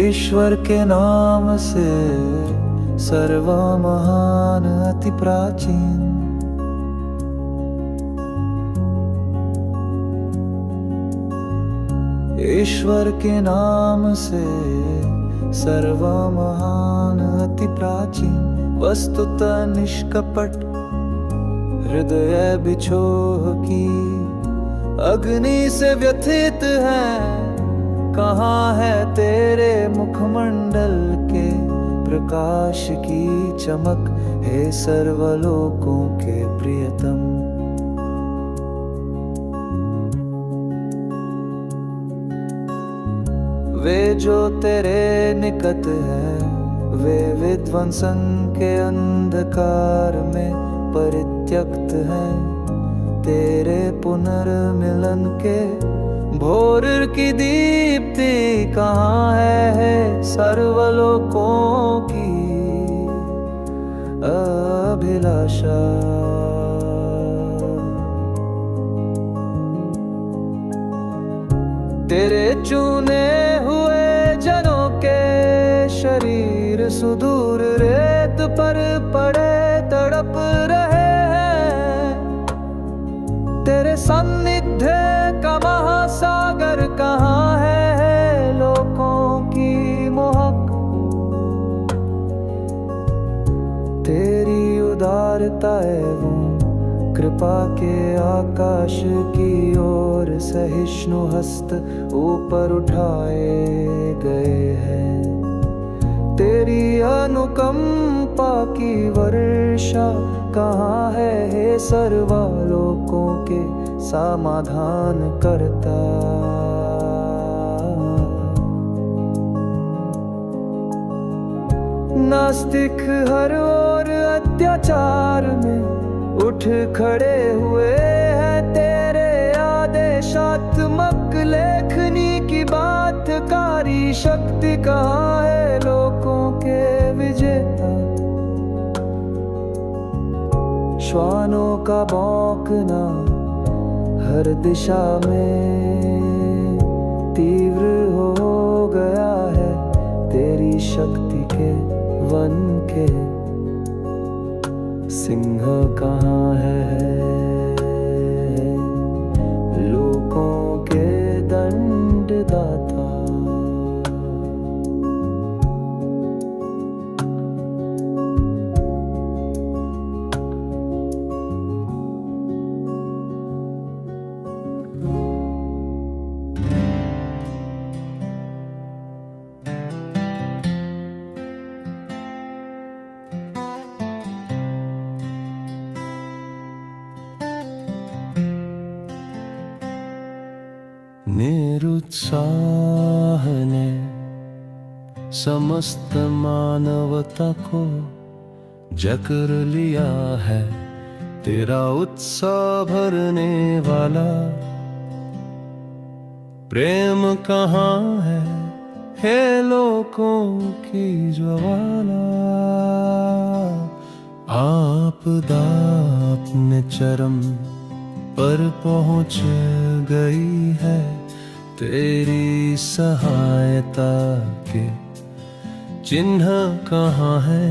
ईश्वर के नाम से सर्व महान अति प्राचीन। ईश्वर के नाम से सर्व महान अति प्राचीन, वस्तुतः निष्कपट हृदय बिछोह की अग्नि से व्यथित है। कहाँ है तेरे मुखमंडल के प्रकाश की चमक, हे सर्वलोकों के प्रियतम। वे जो तेरे निकट है, वे विध्वंसन के अंधकार में परित्यक्त हैं। तेरे पुनर्मिलन के भोर की दीप्ति कहाँ है सर्वलोकों की अभिलाषा। तेरे चुने हुए जनों के शरीर सुदूर रेत पर पड़े तड़प रहे हैं। तेरे सान्निध्य का महासागर कहाँ है लोकों की मोहक। तेरी उदारता एवं कृपा के आकाश की ओर सहिष्णु हस्त ऊपर उठाए गए हैं। तेरी अनुकंपा की वर्षा कहाँ है, हे सर्वलोकों के समाधान करता। नास्तिक हर ओर अत्याचार में उठ खड़े हुए हैं। तेरे आदेशात्मक लेखनी की बातकारी शक्ति कहाँ है लोकों के विजेता। श्वानों का भौंकना हर दिशा में तीव्र हो गया है। तेरी शक्ति के वन के सिंह कहाँ है लोकों के दंडदाता। निरुत्साह ने समस्त मानवता को जकड़ लिया है। तेरा उत्साह भरने वाला प्रेम कहाँ है, हे लोकों की ज्वाला। आपदा अपने चरम पर पहुँच गई है। तेरी सहायता के चिन्ह कहाँ है,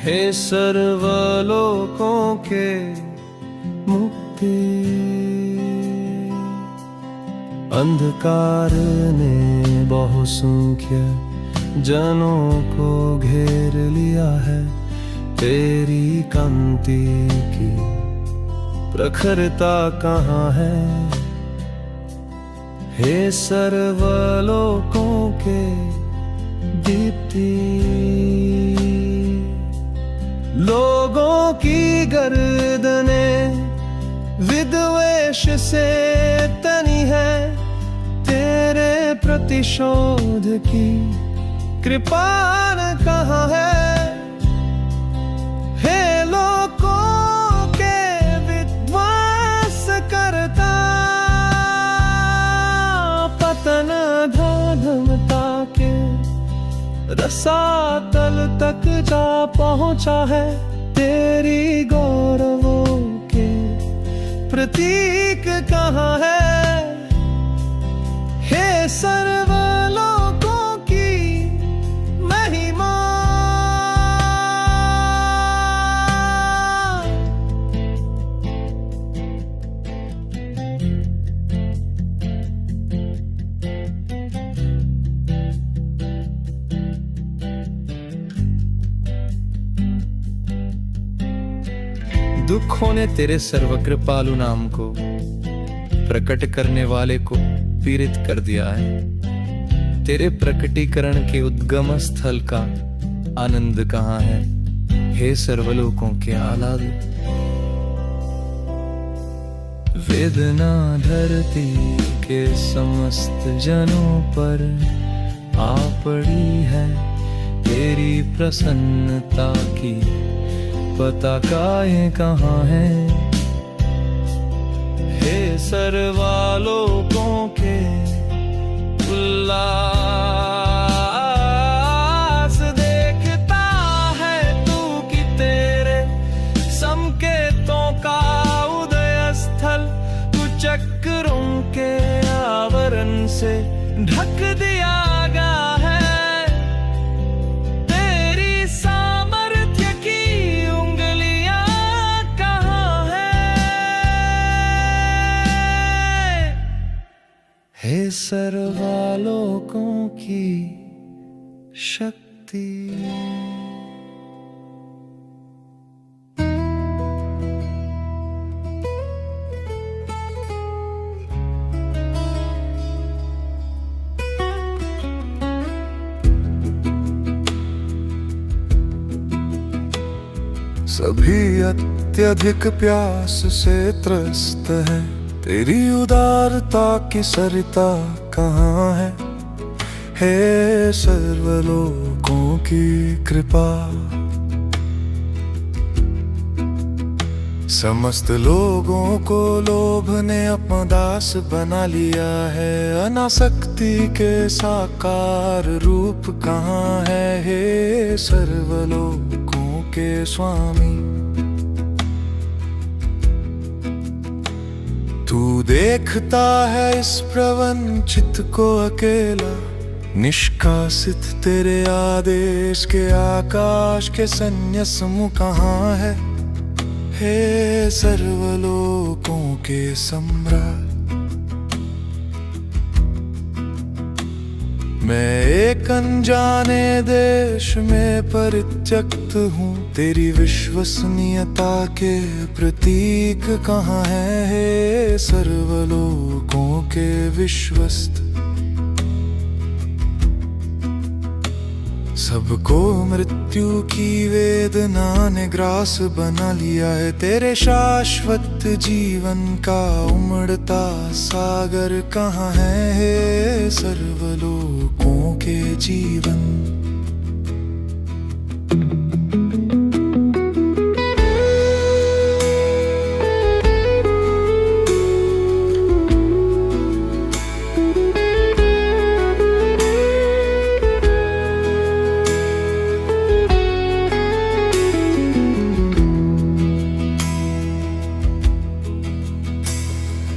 हे सर्वलोकों के मुक्ति। अंधकार ने बहुसंख्य जनों को घेर लिया है। तेरी कांति की प्रखरता कहाँ है, हे सर्वलोकों के दीप्ति। लोगों की गर्दने विद्वेष से तनी है। तेरे प्रतिशोध की कृपा कहाँ है, हे लोगों के विध्वंस करता। पतन धमता के रसातल तक जा पहुंचा है। तेरी गौरवों के प्रतीक कहाँ है, हे सर्वलोक दुखों ने तेरे सर्वकृपालु नाम को प्रकट करने वाले को पीड़ित कर दिया है। तेरे प्रकटीकरण के उद्गम स्थल का आनंद कहाँ है, हे सर्वलोकों के आह्लाद। वेदना धरती के समस्त जनों पर आ पड़ी है, तेरी प्रसन्नता की पताकाएं कहाँ है, हे सर्वलोकों के उल्लास। देखता है तू कि तेरे संकेतों का उदय स्थल चक्रों के आवरण से ढक दिया गया है। तेरी सामर्थ्य की उंगलियां कहाँ है, हे सर्वलोकों की शक्ति। सभी अत्यधिक प्यास से त्रस्त है, तेरी उदारता की सरिता कहाँ है, हे सर्वलोकों की कृपा। समस्त लोगों को लोभ ने अपना दास बना लिया है, अनासक्ति के साकार रूप कहाँ है, हे सर्वलोकों के स्वामी। तू देखता है इस प्रवंचित को अकेला, निष्कासित तेरे आदेश के आकाश के सैन्य समूह कहाँ है, हे सर्वलोकों के सम्राट। मैं एक अनजाने देश में परित्यक्त हूँ, तेरी विश्वसनीयता के प्रतीक कहाँ है, हे सर्वलोकों के विश्वस्त। सबको मृत्यु की वेदना ने ग्रास बना लिया है, तेरे शाश्वत जीवन का उमड़ता सागर कहाँ है, हे सर्वलोकों के जीवन।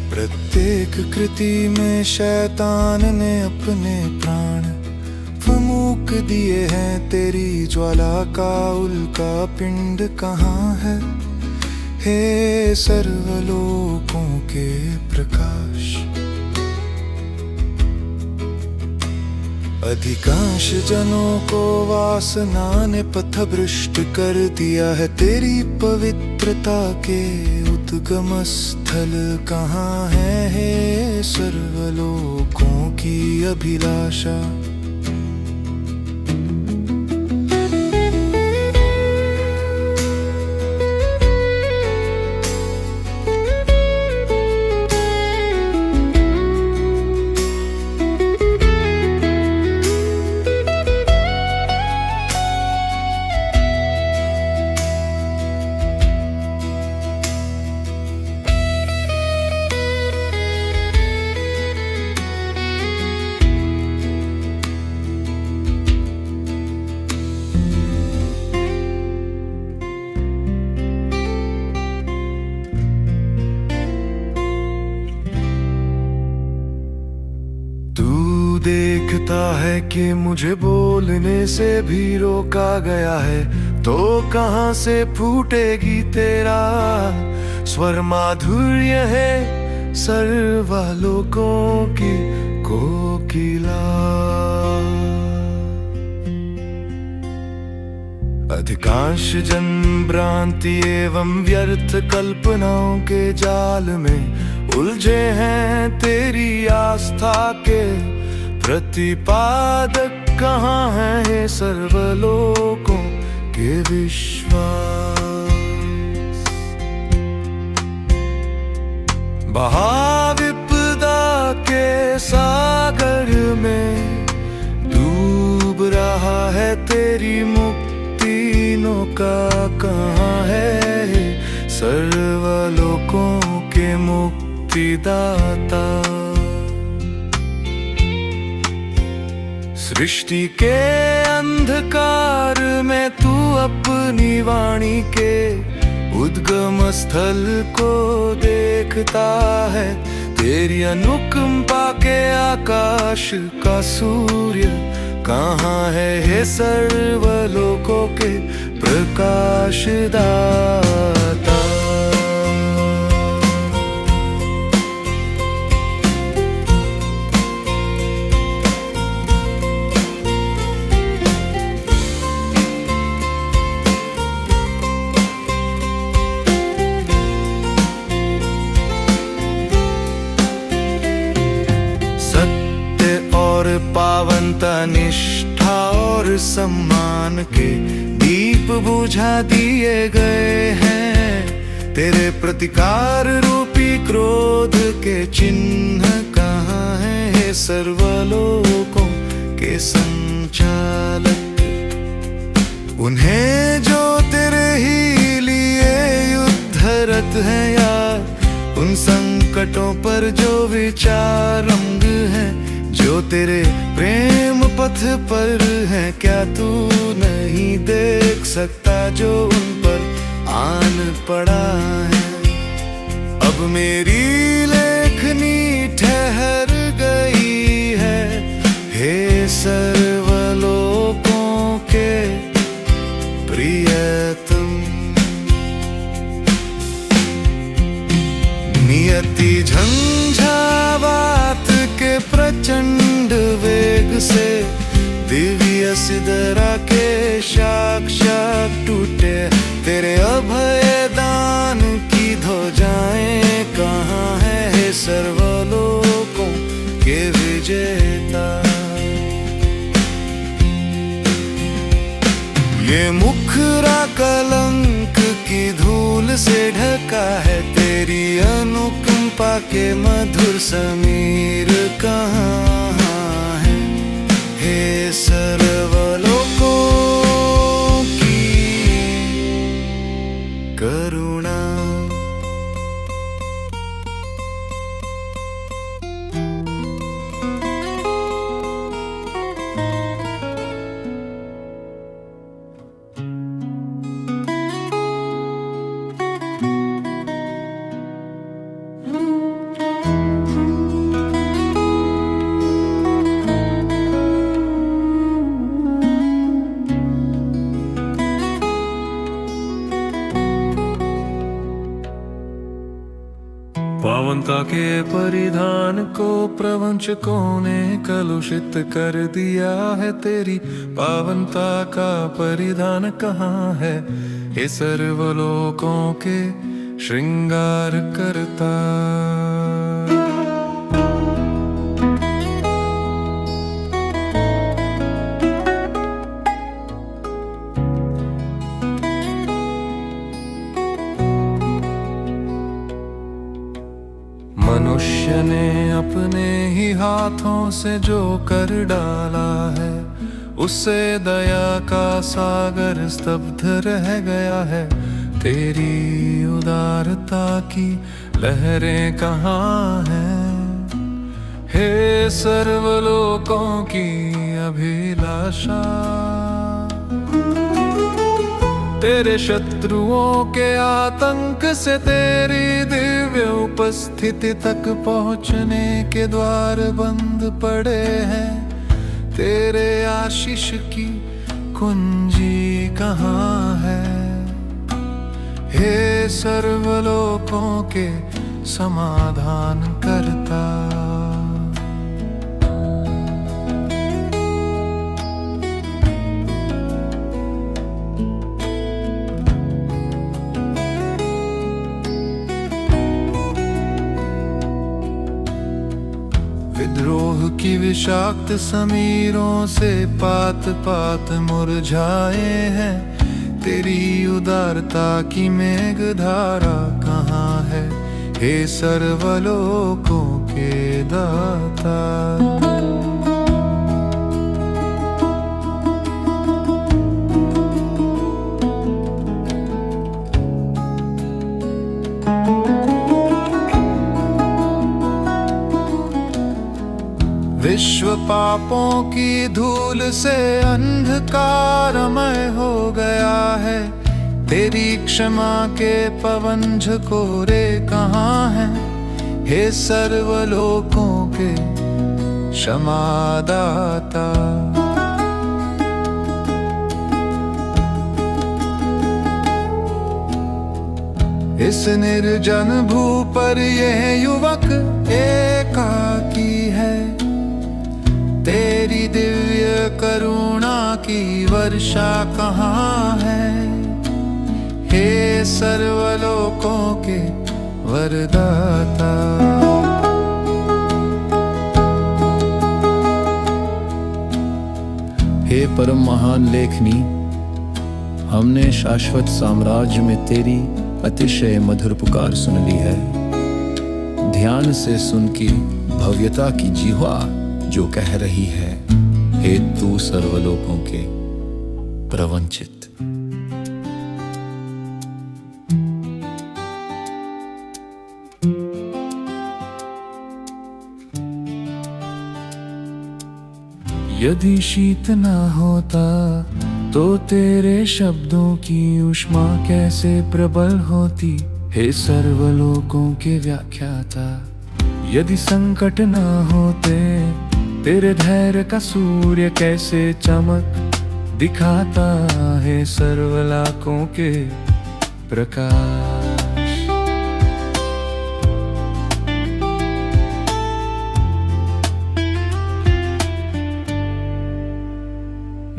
प्रत्येक कृति में शैतान ने अपने प्राण फूंक दिए हैं, तेरी ज्वाला का उल्का पिंड कहाँ है, हे सर्वलोकों के प्रकाश। अधिकांश जनों को वासना ने पथभ्रष्ट कर दिया है, तेरी पवित्रता के उद्गम स्थल कहाँ है, हे सर्वलोकों की अभिलाषा। देखता है कि मुझे बोलने से भी रोका गया है, तो कहाँ से फूटेगी तेरा स्वर माधुर्य है सर्वलोकों की कोकिला। अधिकांश जन भ्रांति एवं व्यर्थ कल्पनाओं के जाल में उलझे हैं। तेरी आस्था के प्रतिपादक कहाँ है हे सर्वलोकों के विश्वास। महाविपदा के सागर में डूब रहा है तेरी मुक्ति नौका कहाँ है सर्वलोकों के मुक्तिदाता। सृष्टि के अंधकार में तू अपनी वाणी के उद्गम स्थल को देखता है। तेरी अनुकंपा के आकाश का सूर्य कहाँ है हे सर्वलोकों के प्रकाश दाता। पावनता निष्ठा और सम्मान के दीप बुझा दिए गए हैं। तेरे प्रतिकार रूपी क्रोध के चिन्ह कहाँ हैं हे सर्वलोकों के संचालक। उन्हें जो तेरे ही लिए युद्धरत हैं यार, उन संकटों पर जो विचारंग हैं, जो तेरे प्रेम पथ पर है, क्या तू नहीं देख सकता जो उन पर आन पड़ा है। अब मेरी लेखनी ठहर गई है हे सर्वलोकों के प्रियतम। नियति झंझावात के प्रचंड वेग से दिव्य सिदरा के शाख शाख टूटे। तेरे अभय दान की ध्वजाएं कहाँ है हे सर्वलोकों के विजेता। ये मुखरा कलंक की धूल से ढका है। तेरी अनुकंपा के मधुर समीर कहाँ है हे सर्वलोकों की करुणा। पावनता के परिधान को प्रवंचकों ने कलुषित कर दिया है। तेरी पावनता का परिधान कहाँ है हे सर्वलोकों के श्रृंगार करता। मनुष्य ने अपने ही हाथों से जो कर डाला है, उससे दया का सागर स्तब्ध रह गया है। तेरी उदारता की लहरें कहाँ हैं हे सर्वलोकों की अभिलाषा। तेरे शत्रुओं के आतंक से तेरी दिव्य उपस्थिति तक पहुँचने के द्वार बंद पड़े हैं। तेरे आशीष की कुंजी कहाँ है हे सर्वलोकों के समाधान करता। विषाक्त समीरों से पात पात मुरझाए हैं। तेरी उदारता की मेघधारा कहाँ है, हे सर्वलोकों के दाता। विश्व पापों की धूल से अंधकारमय हो गया है। तेरी क्षमा के पवन झकोरे कहाँ हैं, हे सर्वलोकों के क्षमादाता। इस निर्जन भू पर यह युवक एकाकी है। तेरी दिव्य करुणा की वर्षा कहाँ है, हे सर्वलोकों के वरदाता। हे परम महान लेखनी, हमने शाश्वत साम्राज्य में तेरी अतिशय मधुर पुकार सुन ली है। ध्यान से सुन की भव्यता की जिह्वा जो कह रही है, हे तू सर्वलोकों के प्रवंचित। यदि शीत न होता तो तेरे शब्दों की ऊष्मा कैसे प्रबल होती, हे सर्वलोकों के व्याख्याता। यदि संकट न होते तेरे धैर्य का सूर्य कैसे चमक दिखाता, है सर्वलोकों के प्रकाश।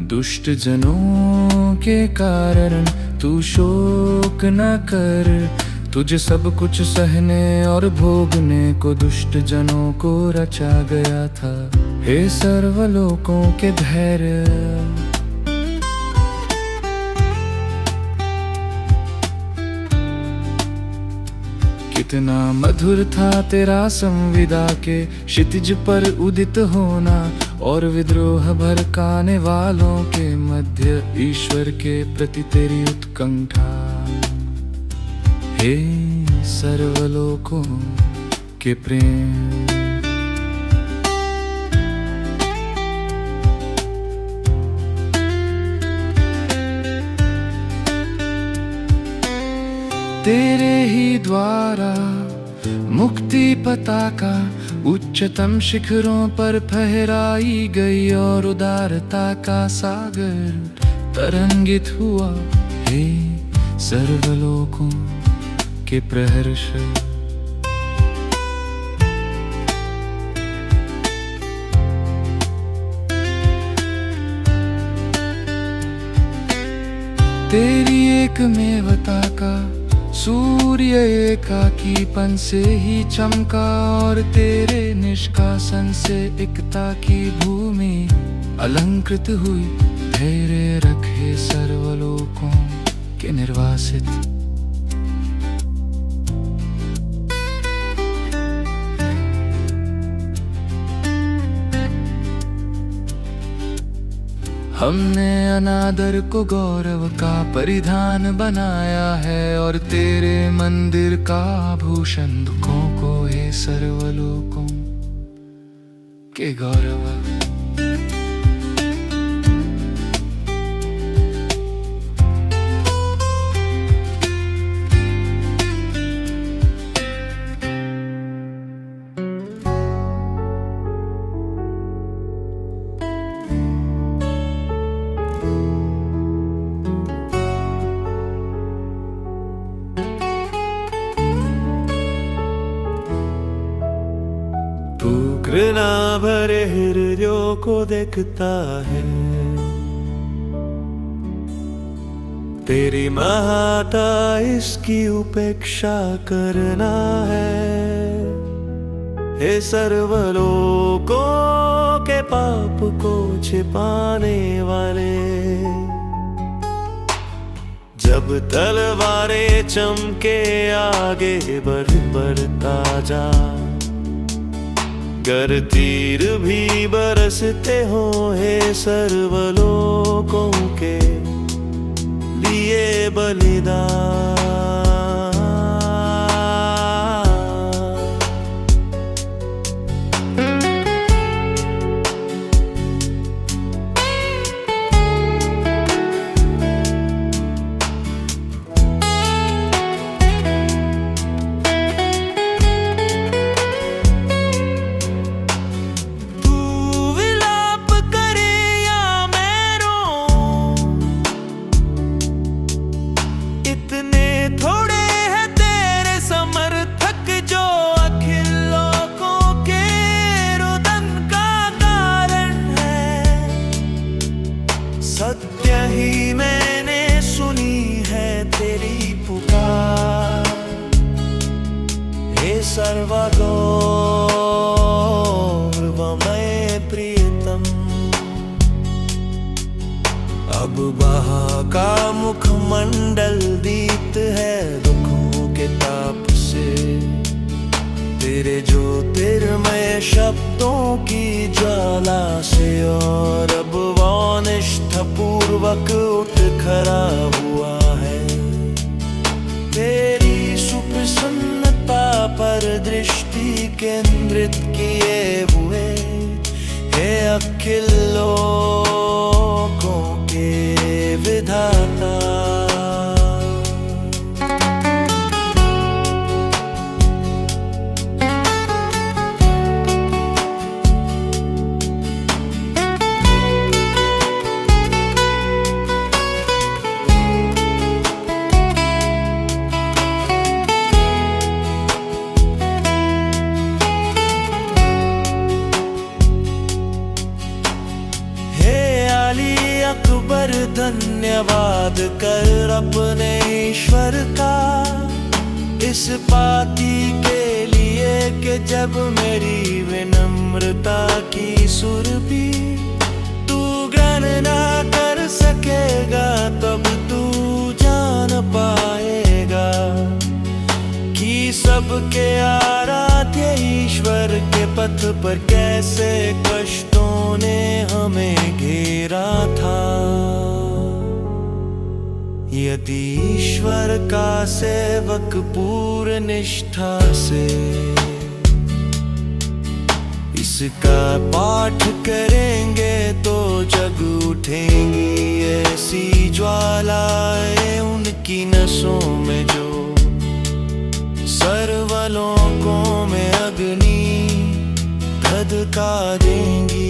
दुष्ट जनों के कारण तू शोक न कर। तुझे सब कुछ सहने और भोगने को दुष्ट जनों को रचा गया था, हे सर्वलोकों के धैर्य। कितना मधुर था तेरा संविदा के क्षितिज पर उदित होना, और विद्रोह भड़काने वालों के मध्य ईश्वर के प्रति तेरी उत्कंठा, हे सर्वलोकों के प्रेम। तेरे ही द्वारा मुक्ति पताका उच्चतम शिखरों पर फहराई गई, और उदारता का सागर तरंगित हुआ, हे सर्वलोकों के प्रहर्ष। तेरी एकमेवता का सूर्य एकाकीपन से ही चमका, और तेरे निष्कासन से एकता की भूमि अलंकृत हुई। धैर्य रखे सर्वलोकों के निर्वासित। हमने अनादर को गौरव का परिधान बनाया है, और तेरे मंदिर का आभूषण दुखों को, हे सर्वलोकों के गौरव। घृणा भरे हृदयों को देखता है, तेरी महाता इसकी उपेक्षा करना है, हे सर्वलोकों पाप को छिपाने वाले। जब तलवारें चमके आगे बढ़ता जा, गर तीर भी बरसते हो हे सर्वलोकों के लिए बलिदान। सत्य ही मैंने सुनी है तेरी पुकार, हे सर्वगौरवमय प्रियतम। अब बहा का मुखमंडल दीप्त है दुखों के ताप से, तेरे ज्योतिर्मय शब्दों की ज्वाला से। और अब वो निष्ठापूर्वक उठ खड़ा हुआ है, तेरी सुप्रसन्नता पर दृष्टि केंद्रित किए हुए, हे अखिल लोकों के विधाता। अकबर धन्यवाद कर अपने ईश्वर का इस पाती के लिए कि जब मेरी विनम्रता की सुरभि तू ग्रहण ना कर सकेगा, तब तू जान पाएगा कि सबके आराध्य ईश्वर के पथ पर कैसे कष्टों ने हमें घेरा था। यदि ईश्वर का सेवक पूर्ण निष्ठा से इसका पाठ करेंगे तो जग उठेंगी ऐसी ज्वालाएं उनकी नसों में जो सर्वलोकों में अग्नि धधका देंगी।